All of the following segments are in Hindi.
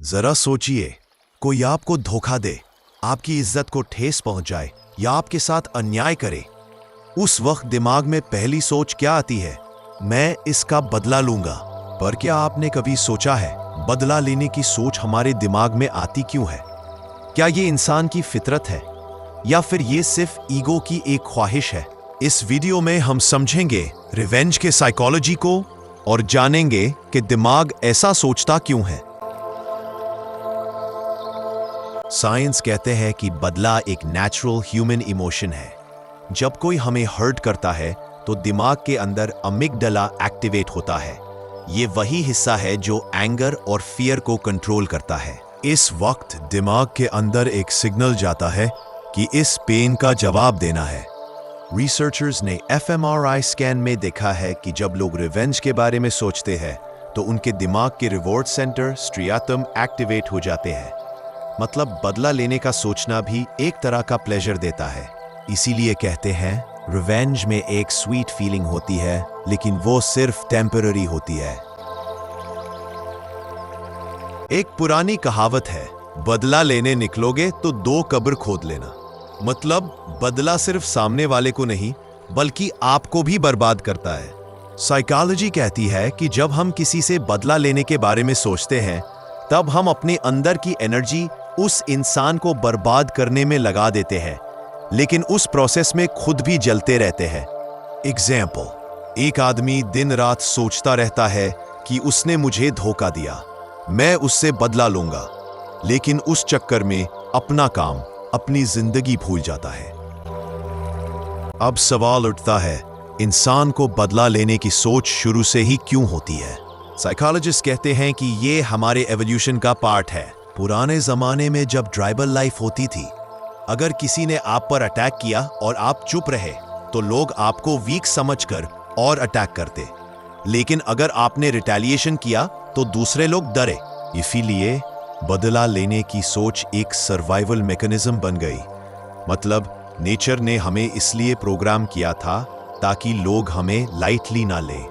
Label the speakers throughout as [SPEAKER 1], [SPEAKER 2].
[SPEAKER 1] जरा सोचिए, कोई आपको धोखा दे, आपकी इज्जत को ठेस पहुंचाए या आपके साथ अन्याय करे। उस वक्त दिमाग में पहली सोच क्या आती है? मैं इसका बदला लूंगा। पर क्या आपने कभी सोचा है, बदला लेने की सोच हमारे दिमाग में आती क्यों है? क्या ये इंसान की फितरत है या फिर ये सिर्फ ईगो की एक ख्वाहिश है? इस वीडियो में हम समझेंगे रिवेंज के साइकोलॉजी को और जानेंगे कि दिमाग ऐसा सोचता क्यों है। साइंस कहते हैं कि बदला एक नेचुरल ह्यूमन इमोशन है। जब कोई हमें हर्ट करता है तो दिमाग के अंदर अमिगडाला एक्टिवेट होता है। ये वही हिस्सा है जो एंगर और फियर को कंट्रोल करता है। इस वक्त दिमाग के अंदर एक सिग्नल जाता है कि इस पेन का जवाब देना है। रिसर्चर्स ने fMRI स्कैन में देखा है कि जब लोग रिवेंज के बारे में सोचते हैं तो उनके दिमाग के रिवॉर्ड सेंटर स्ट्रियाटम एक्टिवेट हो जाते हैं। मतलब बदला लेने का सोचना भी एक तरह का प्लेजर देता है। इसीलिए कहते हैं रिवेंज में एक स्वीट फीलिंग होती है, लेकिन वो सिर्फ टेम्पररी होती है। एक पुरानी कहावत है, बदला लेने निकलोगे तो 2 कब्र खोद लेना। मतलब बदला सिर्फ सामने वाले को नहीं बल्कि आपको भी बर्बाद करता है। साइकोलॉजी कहती है कि जब हम किसी से बदला लेने के बारे में सोचते हैं तब हम अपने अंदर की एनर्जी उस इंसान को बर्बाद करने में लगा देते हैं, लेकिन उस प्रोसेस में खुद भी जलते रहते हैं। एग्जाम्पल, एक आदमी दिन रात सोचता रहता है कि उसने मुझे धोखा दिया, मैं उससे बदला लूंगा, लेकिन उस चक्कर में अपना काम, अपनी जिंदगी भूल जाता है। अब सवाल उठता है, इंसान को बदला लेने की सोच शुरू से ही क्यों होती है? साइकोलॉजिस्ट कहते हैं कि ये हमारे एवोल्यूशन का पार्ट है। पुराने जमाने में जब ट्राइबल लाइफ होती थी, अगर किसी ने आप पर अटैक किया और आप चुप रहे तो लोग आपको वीक समझकर और अटैक करते, लेकिन अगर आपने रिटेलिएशन किया तो दूसरे लोग डरे। इसीलिए बदला लेने की सोच एक सर्वाइवल मैकेनिज्म बन गई। मतलब नेचर ने हमें इसलिए प्रोग्राम किया था ताकि लोग हमें लाइटली ना लें।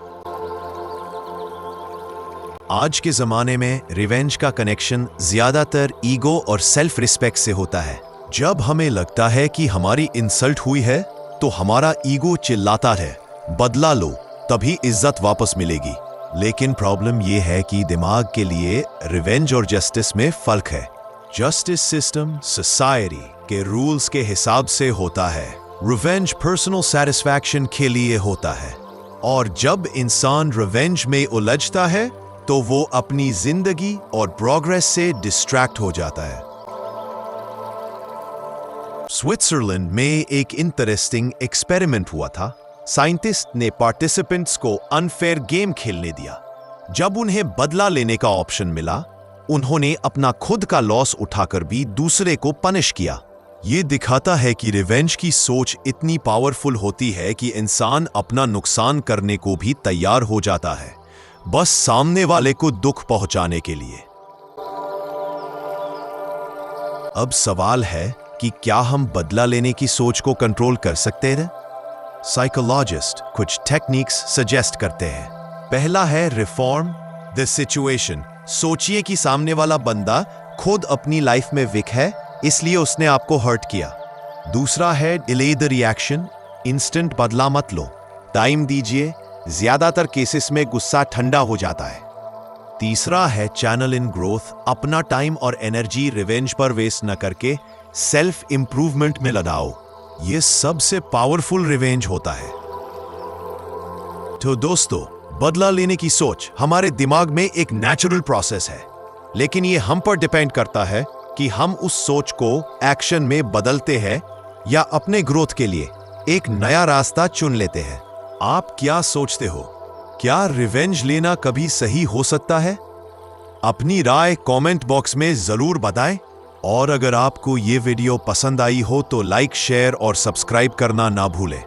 [SPEAKER 1] आज के जमाने में रिवेंज का कनेक्शन ज्यादातर ईगो और सेल्फ रिस्पेक्ट से होता है। जब हमें लगता है कि हमारी इंसल्ट हुई है तो हमारा ईगो चिल्लाता है, बदला लो तभी इज्जत वापस मिलेगी। लेकिन प्रॉब्लम यह है कि दिमाग के लिए रिवेंज और जस्टिस में फर्क है। जस्टिस सिस्टम सोसाइटी के रूल्स के हिसाब से होता है, रिवेंज पर्सनल सेटिस्फैक्शन के लिए होता है। और जब इंसान रिवेंज में उलझता है तो वो अपनी जिंदगी और प्रोग्रेस से डिस्ट्रैक्ट हो जाता है। स्विट्जरलैंड में एक इंटरेस्टिंग एक्सपेरिमेंट हुआ था। साइंटिस्ट ने पार्टिसिपेंट्स को अनफेयर गेम खेलने दिया। जब उन्हें बदला लेने का ऑप्शन मिला, उन्होंने अपना खुद का लॉस उठाकर भी दूसरे को पनिश किया। यह दिखाता है कि रिवेंज की सोच इतनी पावरफुल होती है कि इंसान अपना नुकसान करने को भी तैयार हो जाता है, बस सामने वाले को दुख पहुंचाने के लिए। अब सवाल है कि क्या हम बदला लेने की सोच को कंट्रोल कर सकते हैं? साइकोलॉजिस्ट कुछ टेक्निक्स सजेस्ट करते हैं। पहला है रिफॉर्म द सिचुएशन। सोचिए कि सामने वाला बंदा खुद अपनी लाइफ में वीक है, इसलिए उसने आपको हर्ट किया। दूसरा है डिले द रिएक्शन। इंस्टेंट बदला मत लो, टाइम दीजिए। ज्यादातर केसेस में गुस्सा ठंडा हो जाता है। तीसरा है चैनल इन ग्रोथ। अपना टाइम और एनर्जी रिवेंज पर वेस्ट न करके सेल्फ इंप्रूवमेंट में लगाओ। यह सबसे पावरफुल रिवेंज होता है। तो दोस्तों, बदला लेने की सोच हमारे दिमाग में एक नेचुरल प्रोसेस है, लेकिन यह हम पर डिपेंड करता है कि हम उस सोच को एक्शन में बदलते हैं या अपने ग्रोथ के लिए एक नया रास्ता चुन लेते हैं। आप क्या सोचते हो? क्या रिवेंज लेना कभी सही हो सकता है? अपनी राय कमेंट बॉक्स में जरूर बताएं। और अगर आपको ये वीडियो पसंद आई हो तो लाइक, शेयर और सब्सक्राइब करना ना भूलें।